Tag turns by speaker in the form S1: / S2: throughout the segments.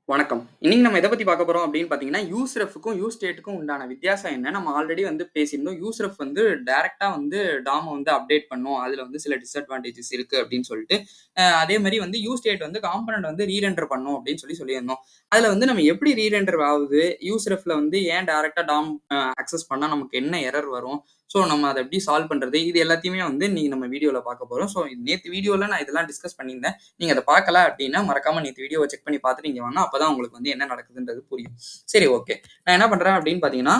S1: வணக்கம். இன்னைக்கு நம்ம எத பத்தி பார்க்க போறோம் அப்படின்னு பார்த்தீங்கன்னா, யூஸ்ரெஃப்க்கும், யூஸ்டேட்டுக்கும் உண்டான வித்தியாசம் என்ன? நம்ம ஆல்ரெடி பேசியிருந்தோம். யூஸ்ரெஃப் டைரக்ட்டா டாம அப்டேட் பண்ணும். அதுல சில டிஸ்அட்வான்டேஜஸ் இருக்கு அப்படின்னு சொல்லிட்டு. அதே மாரி யூஸ்டேட் காம்போனன்ட் ரீரெண்டர் பண்ணும் அப்படின்னு சொல்லியிருந்தோம். அதுல நம்ம எப்படி ரீரெண்டர் ஆவுது? யூஸ்ரெஃப்ல ஏன் டைரக்ட்டா டாம் அக்சஸ் பண்ணா நமக்கு என்ன எரர் வரும்? ஸோ நம்ம அத எப்படி சால்வ் பண்றது? இது எல்லாத்தையுமே இன்னைக்கு நம்ம வீடியோல பார்க்க போறோம். ஸோ நேத்து வீடியோல நான் இதெல்லாம் டிஸ்கஸ் பண்ணியிருந்தேன். நீங்க அத பார்க்கல அப்படின்னா, மறக்காம நேத்து வீடியோவ செக் பண்ணி பார்த்துட்டு இங்க வாங்க. அப்பதான் உங்களுக்கு என்ன நடக்குதுன்றது புரியும். சரி, ஓகே. நான் என்ன பண்றேன் அப்படின்னு பார்த்தீங்கன்னா,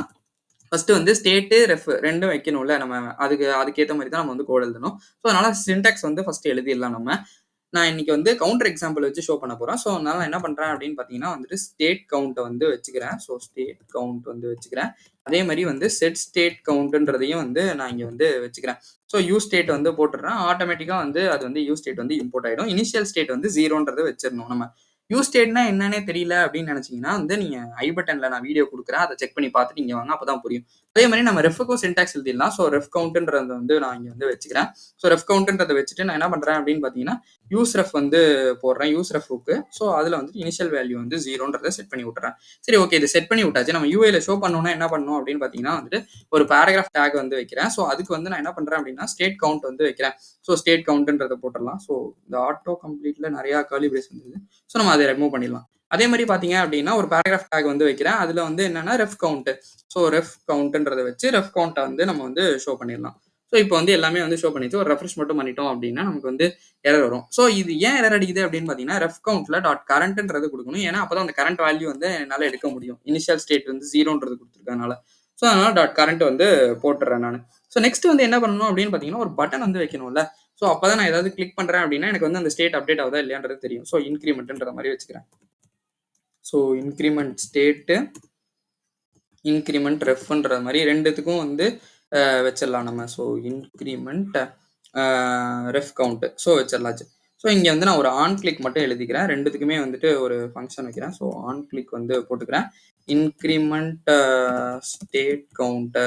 S1: ஃபர்ஸ்ட் ஸ்டேட்டு, ரெஃப் 2ம் வைக்கணும்ல. நம்ம அதுக்கேத்த மாரி தான் நம்ம கோட் எழுதணும். ஸோ அதனால சின்டாக்ஸ் ஃபர்ஸ்ட் எழுதிடலாம் நம்ம. நான் இன்னைக்கு கவுண்டர் எக்ஸாம்பிள் வச்சு ஷோ பண்ண போறேன். ஸோ அதனால நான் என்ன பண்றேன் அப்படின்னு பார்த்தீங்கன்னா ஸ்டேட் கவுண்ட்ட வச்சுக்கிறேன். ஸோ ஸ்டேட் கவுண்ட் வச்சுக்கிறேன். அதே மாரி செட் ஸ்டேட் கவுண்ட்ன்றதையும் நான் இங்க வச்சுக்கிறேன். ஸோ யூ ஸ்டேட் போட்டுடுறேன். ஆட்டோமேட்டிக்கா அது யூ ஸ்டேட் இம்போர்ட் ஆயிடும். இனிஷியல் ஸ்டேட் 0ன்றத வச்சிரணும் நம்ம. யூ ஸ்டேட்னா என்னன்னே தெரியல அப்படின்னு நினைச்சீங்கன்னா நீங்க ஐ பட்டன்ல நான் வீடியோ கொடுக்குறேன். அதை செக் பண்ணி பார்த்துட்டு இங்க வாங்க. அப்பதான் புரியும். அதே மாதிரி நம்ம ரெஃப்க்கும் சின்டாக்ஸ் எழுதிடலாம். ஸோ ரெஃப் கவுண்ட்ன்றத நான் இங்க வச்சுக்கிறேன். ஸோ ரெஃப் கவுண்ட்ன்றதை வச்சுட்டு நான் என்ன பண்றேன் அப்படின்னு பார்த்தீங்கன்னா, யூஸ் ரெஃப் போடுறேன். யூஸ் ரெஃப்க்கு. ஸோ அதுல இனிஷியல் வேல்யூ 0ன்றதை செட் பண்ணி விட்டுறேன். சரி, ஓகே. இது செட் பண்ணி விட்டாச்சு. நம்ம யூஐல ஷோ பண்ணணும்னா என்ன பண்ணணும் அப்படின்னு பார்த்தீங்கன்னா ஒரு பேராகிராஃப் டேக் வைக்கிறேன். ஸோ அதுக்கு நான் என்ன பண்றேன் அப்படின்னா ஸ்டேட் கவுண்ட் வைக்கிறேன். ஸோ ஸ்டேட் கவுண்ட்ன்றதை போட்டுடலாம். ஸோ இந்த ஆட்டோ கம்ப்ளீட்ல நிறைய கர்லி பிரேஸ் வந்தது. ஸோ நம்ம அதை ரிமூவ் பண்ணிடலாம். அதே மாதிரி பாத்தீங்க அப்படின்னா ஒரு பேராகிராஃப் டேக் வைக்கிறேன். அதுல என்னன்னா ரெஃப் கவுண்ட். ஸோ ரெஃப் கவுண்ட்ன்றதை வச்சு ரெஃப் கவுண்ட்டை நம்ம ஷோ பண்ணிடலாம். ஸோ இப்போ எல்லாமே ஷோ பண்ணிட்டு ஒரு ரெஃப்ரெஷ் மட்டும் பண்ணிட்டோம் அப்படின்னா நமக்கு எரர் வரும். ஸோ இது ஏன் எரர் அடிக்குது அப்படின்னு பாத்தீங்கன்னா, ரெஃப் கவுண்ட்ல டாட் கரண்ட்ன்றது கொடுக்கணும். ஏன்னா அப்பதான் அந்த கரண்ட் வேல்யூ என்னால எடுக்க முடியும். இனிஷியல் ஸ்டேட் 0ன்றது கொடுத்துருக்கனால. ஸோ அதனால டாட் கரண்ட் போட்டுறேன் நான். ஸோ நெக்ஸ்ட் என்ன பண்ணணும் அப்படின்னு பாத்தீங்கன்னா ஒரு பட்டன் வைக்கணும்ல. ஸோ அப்பதான் நான் ஏதாவது கிளிக் பண்றேன் அப்படின்னா எனக்கு அந்த ஸ்டேட் அப்டேட் ஆகுதா இல்லையான்றது தெரியும். ஸோ இன்க்ரிமெண்ட்ன்ற மாதிரி வச்சுக்கிறேன். ஸோ இன்க்ரிமெண்ட் ஸ்டேட்டு, இன்க்ரிமெண்ட் ரெஃப்ன்ற மாதிரி ரெண்டுத்துக்கும் வச்சிடலாம் நம்ம. So increment ref count. So வச்சிடலாச்சு. ஸோ இங்க நான் ஒரு ஆன் கிளிக் மட்டும் எழுதிக்கிறேன். ரெண்டுத்துக்குமே ஒரு ஃபங்க்ஷன் வைக்கிறேன். ஸோ ஆன் கிளிக் போட்டுக்கிறேன். இன்க்ரிமெண்ட் ஸ்டேட் கவுண்ட்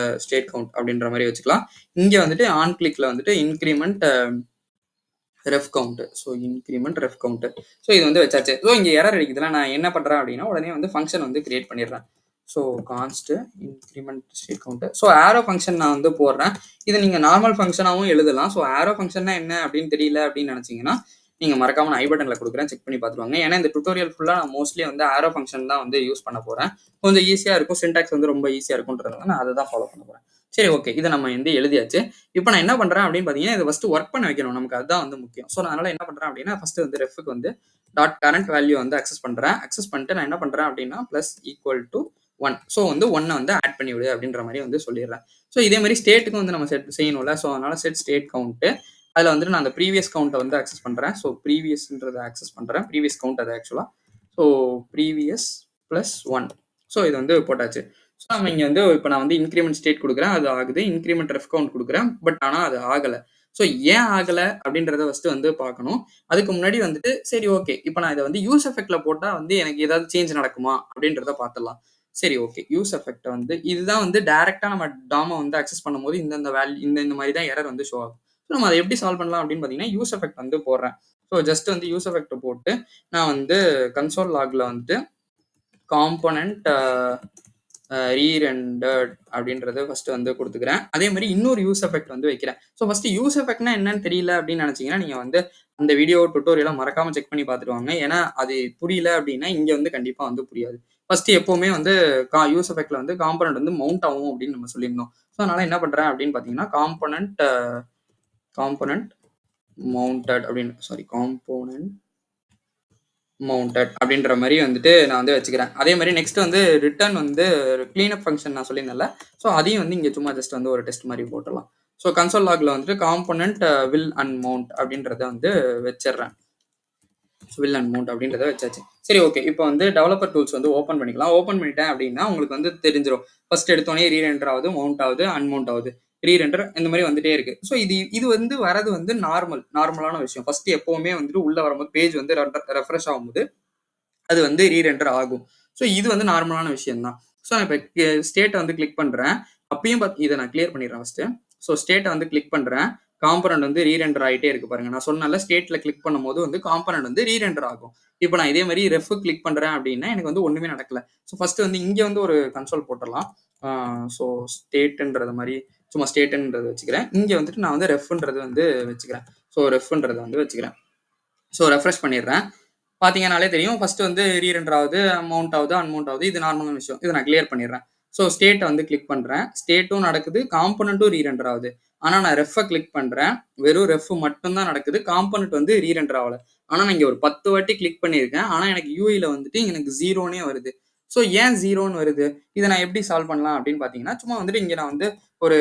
S1: அப்படின்ற மாதிரி வச்சுக்கலாம். இங்க ஆன் கிளிக்ல increment ref count. So increment ref count. So இது வச்சாச்சு. ஸோ இங்க எரர் அடிக்குதுல. நான் என்ன பண்றேன் அப்படின்னா உடனே ஃபங்க்ஷன் கிரியேட் பண்ணிடுறேன். So கான்ஸ்ட் increment state count. So ஆரோ ஃபங்க்ஷன் நான் போடுறேன். இது நீங்க நார்மல் ஃபங்க்ஷனாகவும் எழுதலாம். ஸோ ஆரோ ஃபங்க்ஷன்னா என்ன அப்படின்னு தெரியல அப்படின்னு நினைச்சீங்கன்னா நீங்க மறக்காம நான் ஐ பட்டன்ல கொடுக்குறேன். செக் பண்ணி பார்த்துருவாங்க. ஏன்னா இந்த டுட்டோரியல் ஃபுல்லா நான் மோஸ்ட்லி ஆரோ ஃபங்க்ஷன் தான் யூஸ் பண்ண போறேன். கொஞ்சம் ஈஸியா இருக்கும். சின்டாக்ஸ் ரொம்ப ஈஸியா இருக்கும்ன்றதுனால நான் அதை தான் ஃபாலோ பண்ண போறேன். சரி, ஓகே. இதை நம்ம எழுதியாச்சு. இப்போ நான் என்ன பண்றேன் அப்படின்னு பாத்தீங்கன்னா இதை ஃபர்ஸ்ட் ஒர்க் பண்ண வைக்கணும். நமக்கு அதுதான் முக்கியம். ஸோ அதனால என்ன பண்றேன் அப்படின்னா ஃபர்ஸ்ட் ரெஃப்க்கு டாட் கரண்ட் வேல்யூ அக்சஸ் பண்றேன். அக்சஸ் பண்ணிட்டு நான் என்ன பண்றேன் அப்படின்னா plus equal to 1. So 1 add பண்ணி விடு அப்படின்ற மாதிரி சொல்லிடுறேன். ஸோ இதே மாதிரி ஸ்டேட்டுக்கு நம்ம செட் செய்யணும்ல. ஸோ அதனால செட் ஸ்டேட் கவுண்ட். அதுல நான் அந்த ப்ரீவியஸ் கவுண்ட்டை அக்சஸ் பண்றேன். ஸோ ப்ரீவியஸ்ன்றதை அக்சஸ் பண்றேன். ப்ரீவியஸ் கவுண்ட் அது ஆக்சுவலா. So previous plus 1. ஸோ இது போட்டாச்சு. ஸோ நம்ம இங்க இப்போ நான் இன்க்ரிமெண்ட் ஸ்டேட் கொடுக்குறேன். அது ஆகுது. இன்க்ரிமெண்ட் ரெஃப் கவுண்ட் கொடுக்குறேன். பட் ஆனால் அது ஆகலை. ஸோ ஏன் ஆகலை அப்படின்றத ஃபர்ஸ்ட் பார்க்கணும். அதுக்கு முன்னாடி சரி, ஓகே. இப்போ நான் இதை யூஸ் எஃபெக்ட்ல போட்டா எனக்கு ஏதாவது சேஞ்ச் நடக்குமா அப்படின்றத பார்த்துடலாம். சரி, ஓகே. யூஸ் எஃபெக்ட் இதுதான் டைரக்டா நம்ம டாம அக்சஸ் பண்ணும்போது இந்த வேல்யூ இந்த மாதிரி தான் எரர் ஷோ ஆகும். ஸோ நம்ம அதை எப்படி சால்வ் பண்ணலாம் அப்படின்னு பார்த்தீங்கன்னா யூஸ் எஃபெக்ட் போடுறேன். ஸோ ஜஸ்ட் யூஸ் எஃபெக்ட் போட்டு நான் கன்சோல் லாக்ல காம்போனன்ட் ரீரெண்டர்ட் அப்படின்றத ஃபர்ஸ்ட் கொடுத்துக்கிறேன். அதே மாதிரி இன்னொரு யூஸ் எஃபெக்ட் வைக்கிறேன். ஸோ ஃபர்ஸ்ட் யூஸ் எஃபெக்ட்னா என்னன்னு தெரியல அப்படின்னு நினைச்சீங்கன்னா நீங்க அந்த வீடியோ டுட்டோரியலை மறக்காம செக் பண்ணி பார்த்துருவாங்க. ஏன்னா அது புரியல அப்படின்னா இங்க கண்டிப்பா புரியாது. ஃபர்ஸ்ட் எப்பவுமே யூஸ் எஃபெக்ட்ல காம்போனன்ட் மவுண்ட் ஆகும் அப்படின்னு நம்ம சொல்லியிருந்தோம். ஸோ அதனால என்ன பண்றேன் அப்படின்னு பாத்தீங்கன்னா காம்போனன்ட் மவுண்டட் அப்படின்னு காம்போனன்ட் மவுண்டட் அப்படின்ற மாதிரி நான் வச்சுக்கிறேன். அதே மாதிரி நெக்ஸ்ட் ரிட்டர்ன் கிளீனப் ஃபங்க்ஷன் நான் சொல்லியிருந்தேன்ல. ஸோ அதையும் இங்க சும்மா ஜஸ்ட் ஒரு டெஸ்ட் மாதிரி போட்டலாம். ஸோ கன்சோல் லாக்ல காம்போனன்ட் வில் அண்ட் மவுண்ட் அப்படின்றத வச்சிடுறேன். வில் அண்ட் மவுண்ட் அப்படின்றத வச்சாச்சு. சரி, ஓகே. இப்போ டெவலப்பர் டூல்ஸ் ஓப்பன் பண்ணிக்கலாம். ஓப்பன் பண்ணிட்டேன் அப்படின்னா உங்களுக்கு தெரிஞ்சிடும். ஃபர்ஸ்ட் எடுத்தோடனே ரீரெண்டர் ஆகுது, மவுண்ட் ஆகுது, அன்மவுண்ட் ஆகுது, ரீரெண்டர் இந்த மாதிரி வந்துட்டே இருக்கு. ஸோ இது வரது நார்மலான விஷயம். ஃபர்ஸ்ட் எப்பவுமே உள்ள வரும்போது பேஜ் ரெஃப்ரெஷ் ஆகும்போது அது ரீரெண்டர் ஆகும். ஸோ இது நார்மலான விஷயம் தான். ஸோ நான் இப்போ ஸ்டேட்டை கிளிக் பண்றேன். அப்பயும் இதை நான் கிளியர் பண்ணிடுறேன் ஃபர்ஸ்ட். ஸோ ஸ்டேட்டை கிளிக் பண்றேன். காம்போனன்ட் வந்து ரீரெண்டர் ஆயிட்டே இருக்கு பாருங்க. நான் சொன்னேன்ல ஸ்டேட்ல கிளிக் பண்ணும்போது வந்து காம்போனன்ட் வந்து ரீரெண்டர் ஆகும். இப்ப நான் இதே மாரி ரெஃப் கிளிக் பண்றேன் அப்டின்னா, எனக்கு வந்து ஒண்ணுமே நடக்கல. ஸோ ஃபர்ஸ்ட் வந்து இங்க வந்து ஒரு கன்சோல் போட்டுறலாம். ஆ ஸோ ஸ்டேட்ன்றது மாரி சும்மா ஸ்டேட்ன்றத வச்சுக்கிறேன். இங்க வந்துட்டு நான் வந்து ரெஃப்ன்றது வந்து வச்சுக்கிறேன். ஸோ ரெஃப்ன்றத வந்து வச்சுக்கிறேன். ஸோ ரெஃப்ரெஷ் பண்ணிடுறேன். பார்த்தீங்கனாலே தெரியும். ஃபர்ஸ்ட் வந்து ரீரெண்டர் ஆகுது, மவுண்ட் ஆகுது, அன்மவுண்ட் ஆகுது. இது நார்மலான விஷயம். இத நான் கிளியர் பண்ணிடுறேன். ஸோ ஸ்டேட்ட வந்து கிளிக் பண்றேன். ஸ்டேட்டும் நடக்குது, காம்போனன்ட்டும் ரீரெண்டர் ஆகுது. ஆனா நான் ரெஃப்ப கிளிக் பண்றேன். வெறும் ரெஃப் மட்டும் தான் நடக்குது. காம்போனன்ட் வந்து ரீரெண்டர் ஆவல. ஆனா நான் இங்க ஒரு 10 வாட்டி கிளிக் பண்ணியிருக்கேன். ஆனா எனக்கு யூஐல வந்துட்டு எனக்கு 0ன்னே வருது. ஸோ ஏன் 0ன்னு வருது? இத நான் எப்படி சால்வ் பண்ணலாம் அப்படின்னு பார்த்தீங்கன்னா, சும்மா வந்துட்டு இங்க நான் வந்து ஒரு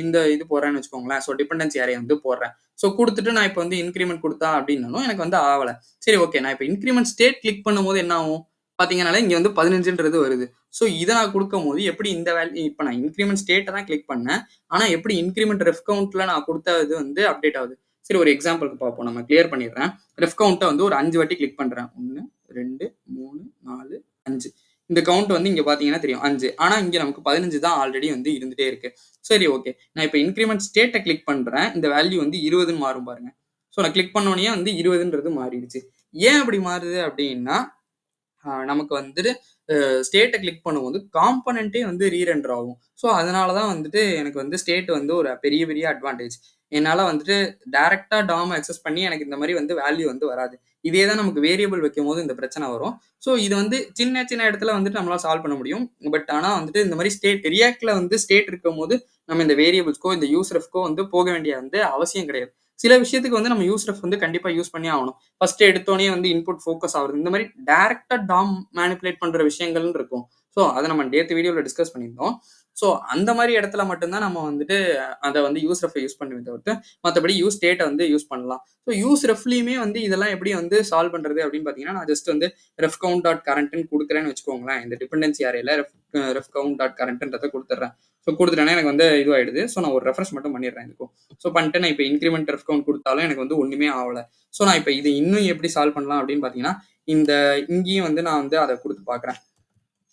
S1: இந்த இது போடுறேன்னு வச்சுக்கோங்களேன். ஸோ டிபெண்டன்சி அரே வந்து போடுறேன். ஸோ குடுத்துட்டு நான் இப்ப வந்து இன்கிரிமென்ட் குடுத்தா அப்படின்னாலும் எனக்கு வந்து ஆவல. சரி ஓகே. நான் இப்ப இன்கிரிமென்ட் ஸ்டேட் கிளிக் பண்ணும்போது என்ன ஆகும்? பார்த்தீங்கனாலே இங்க வந்து 15ன்றது வருது. ஸோ இத நான் குடுக்கும்போது எப்படி இந்த வேல்யூ இப்ப நான் இன்கிரிமென்ட் ஸ்டேட்ட தான் கிளிக் பண்ணேன். ஆனா எப்படி இன்கிரிமென்ட் ரெஃப் கவுண்ட்ல நான் குடுத்த இது வந்து அப்டேட் ஆகுது. சரி ஒரு எக்ஸாம்பிள்க்கு பார்ப்போம். நம்ம கிளியர் பண்ணிடுறேன். ரெஃப் கவுண்ட்ட வந்து ஒரு 5 வாட்டி கிளிக் பண்றேன். 1, 2, 3, 4, 5. இந்த கவுண்ட் வந்து இங்க பார்த்தீங்கன்னா தெரியும் 5. ஆனா இங்க நமக்கு 15 தான் ஆல்ரெடி வந்து இருந்துட்டே இருக்கு. சரி ஓகே. நான் இப்ப இன்கிரிமென்ட் ஸ்டேட்ட கிளிக் பண்றேன். இந்த வேல்யூ வந்து 20ன்னு மாறும் பாருங்க. ஸோ நான் கிளிக் பண்ணோனயே வந்து 20ன்றது மாறிடுச்சு. ஏன் அப்படி மாறுது அப்படின்னா, நமக்கு வந்துட்டு ஸ்டேட்ட கிளிக் பண்ணும்போது காம்போனன்ட்டே வந்து ரீரெண்டர் ஆகும். ஸோ அதனால தான் வந்துட்டு எனக்கு வந்து ஸ்டேட் வந்து ஒரு பெரிய பெரிய அட்வான்டேஜ். என்னால வந்துட்டு டைரக்ட்டா டாம அக்சஸ் பண்ணி எனக்கு இந்த மாரி வந்து வேல்யூ வந்து வராது. இதே தான் நமக்கு வேரியபிள் வைக்கும்போது இந்த பிரச்சனை வரும். ஸோ இது வந்து சின்ன சின்ன இடத்துல வந்துட்டு நம்மளால சால்வ் பண்ண முடியும். பட் ஆனா வந்துட்டு இந்த மாரி ரியாக்ட்ல வந்து ஸ்டேட் இருக்கும்போது நம்ம இந்த வேரியபிள்ஸ்க்கோ, இந்த யூஸ்ரெஃப்க்கோ வந்து போக வேண்டிய வந்து அவசியம் கிடையாது. சில விஷயத்துக்கு வந்து நம்ம யூஸ்ரெஃப் வந்து கண்டிப்பா யூஸ் பண்ணியே ஆகணும். ஃபர்ஸ்ட் எடுத்தோனே வந்து இன்புட் ஃபோக்கஸ் ஆகுறது. இந்த மாரி டைரக்ட்டா டாம் மேனிபுலேட் பண்ற விஷயங்கள்னு இருக்கும். ஸோ அத நம்ம நேத்து வீடியோல டிஸ்கஸ் பண்ணியிருந்தோம். ஸோ அந்த மாரி இடத்துல மட்டும் தான் நம்ம வந்துட்டு அத வந்து யூஸ்ரெஃப் யூஸ் பண்ணுமே தவிர்த்து, மத்தபடி யூஸ் ஸ்டேட்ட வந்து யூஸ் பண்ணலாம். ஸோ யூஸ் ரெஃப்லயுமே வந்து இதெல்லாம் எப்படி வந்து சால்வ் பண்றது அப்படின்னு பார்த்தீங்கன்னா, நான் ஜஸ்ட் வந்து ரெஃப் கவுண்ட் டாட் கரண்ட்ன்னு குடுக்குறேன்னு வச்சுக்கோங்களேன். இந்த டிபெண்டன்சி அரேல ரெஃப் கவுண்ட் டாட் கரண்ட்ன்றத குடுத்துடுறேன். ஸோ குடுத்துட்டேன்னா எனக்கு வந்து இதுவாயிடுது. ஸோ நான் ஒரு ரெஃப்ரெஷ் மட்டும் பண்ணிடுறேன் இதுக்கும். ஸோ பண்ணிட்டு நான் இப்ப இன்கிரிமெண்ட் ரெஃப் கவுண்ட் குடுத்தாலும் எனக்கு வந்து ஒண்ணுமே ஆவல. ஸோ நான் இப்ப இது இன்னும் எப்படி சால்வ் பண்ணலாம் அப்படின்னு பார்த்தீங்கன்னா, இந்த இங்கேயும் வந்து நான் வந்து அத குடுத்து பார்க்குறேன்.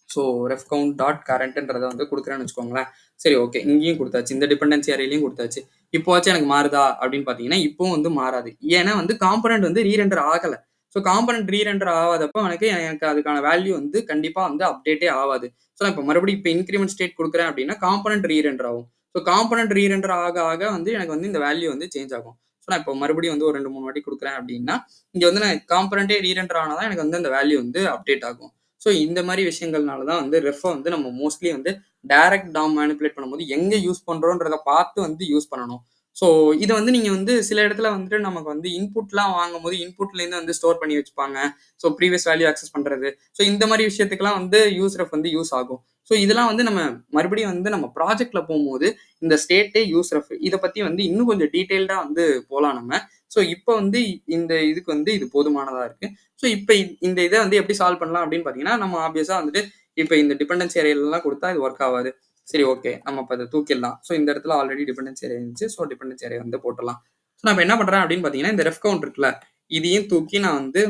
S1: ஸோ ரெஃப் கவுண்ட் டாட் கரண்ட்ன்றத வந்து குடுக்குறேன்னு வச்சுக்கோங்களேன். சரி ஓகே. இங்கேயும் குடுத்தாச்சு. இந்த டிபெண்டன்சி அரேலயும் குடுத்தாச்சு. இப்போவாச்சும் எனக்கு மாறுதா அப்படின்னு பார்த்தீங்கன்னா, இப்பவும் வந்து மாறாது. ஏன்னா வந்து காம்போனன்ட் வந்து ரீரெண்டர் ஆகல. ஸோ காம்போனன்ட் ரீரெண்டர் ஆவாதப்ப எனக்கு அதுக்கான வேல்யூ வந்து கண்டிப்பா வந்து அப்டேட்டே ஆவாது. ஸோ நான் இப்ப மறுபடியும் இப்ப இன்கிரிமெண்ட் ஸ்டேட் குடுக்குறேன் அப்படின்னா, காம்போனன்ட் ரீரெண்டர் ஆகும். ஸோ காம்போனன்ட் ரீரெண்டர் ஆக ஆக வந்து எனக்கு வந்து இந்த வேல்யூ வந்து சேஞ்ச் ஆகும். ஸோ நான் இப்போ மறுபடியும் வந்து ஒரு 2, 3 வாட்டி குடுக்குறேன் அப்படின்னா, இங்க வந்து நான் காம்போனன்ட்டே ரீரெண்டர் ஆனா தான் எனக்கு வந்து அந்த வேல்யூ வந்து அப்டேட் ஆகும். ஸோ இந்த மாரி விஷயங்கள்னால தான் வந்து ரெஃப்ப வந்து நம்ம மோஸ்ட்லி வந்து டைரக்ட் டாம் மேனிபுலேட் பண்ணும்போது எங்க யூஸ் பண்றோம்ன்றத பார்த்து வந்து யூஸ் பண்ணணும். ஸோ இத வந்து நீங்க வந்து சில இடத்துல வந்துட்டு நமக்கு வந்து இன்புட்லாம் வாங்கும்போது இன்புட்லேருந்து வந்து ஸ்டோர் பண்ணி வச்சுப்பாங்க. ஸோ ப்ரீவியஸ் வேல்யூ ஆக்சஸ் பண்றது. ஸோ இந்த மாரி விஷயத்துக்கெல்லாம் வந்து யூஸ் ரெஃப் வந்து யூஸ் ஆகும். ஸோ இதெல்லாம் வந்து நம்ம மறுபடியும் வந்து நம்ம ப்ராஜெக்ட்ல போம்போது இந்த ஸ்டேட்டே யூஸ் ரெஃப் இத பத்தி வந்து இன்னும் கொஞ்சம் டீட்டெயில்டா வந்து போலாம் நம்ம. ஸோ இப்ப வந்து இந்த இதுக்கு வந்து இது போதுமானதா இருக்கு. ஸோ இப்ப இந்த இத வந்து எப்படி சால்வ் பண்ணலாம் அப்படின்னு பார்த்தீங்கன்னா, நம்ம ஆப்வியஸா வந்துட்டு இப்ப இந்த டிபெண்டன்சி அரேலாம் குடுத்தா இது ஒர்க் ஆவாது. சரி ஓகே. நம்ம இப்ப அத தூக்கிடலாம். ஸோ இந்த இடத்துல ஆல்ரெடி டிபெண்டன்சி அரே இருந்துச்சு. ஸோ டிபெண்டன்சி அரே வந்து போட்டுடலாம். ஸோ நான் இப்ப என்ன பண்றேன் அப்படின்னு பார்த்தீங்கன்னா, இந்த ரெஃப் கவுண்ட் இருக்குல்ல, இதையும் தூக்கி நான் வந்து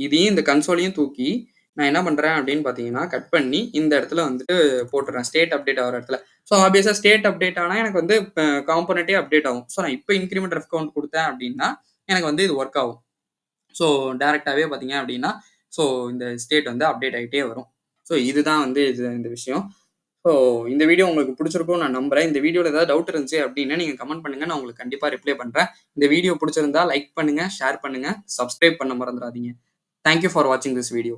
S1: இதையும் இந்த கன்சோலையும் தூக்கி நான் என்ன பண்றேன் அப்படின்னு பார்த்தீங்கன்னா, கட் பண்ணி இந்த இடத்துல வந்துட்டு போட்டுறேன். ஸ்டேட் அப்டேட் ஆகுற இடத்துல. ஸோ ஆப்வியஸா ஸ்டேட் அப்டேட் ஆனா எனக்கு வந்து காம்போனன்ட்டே அப்டேட் ஆகும். ஸோ நான் இப்ப இன்கிரிமெண்ட் ரெஃப் கவுண்ட் குடுத்தேன் அப்படின்னா, எனக்கு வந்து இது ஒர்க் ஆகும். ஸோ டைரக்ட்டாவே பார்த்தீங்க அப்படின்னா, ஸோ இந்த ஸ்டேட் வந்து அப்டேட் ஆயிட்டே வரும். ஸோ இதுதான் வந்து இந்த விஷயம். ஸோ இந்த வீடியோ உங்களுக்கு பிடிச்சிருக்கும்னு நான் நம்புறேன். இந்த வீடியோல ஏதாவது டவுட் இருந்துச்சு அப்படின்னா, நீங்க கமெண்ட் பண்ணுங்க. நான் உங்களுக்கு கண்டிப்பா ரிப்ளை பண்றேன். இந்த வீடியோ பிடிச்சிருந்தா லைக் பண்ணுங்க, ஷேர் பண்ணுங்க, சப்ஸ்கிரைப் பண்ண மறந்துறாதீங்க. தேங்க் யூ ஃபார் வாட்சிங் திஸ் வீடியோ.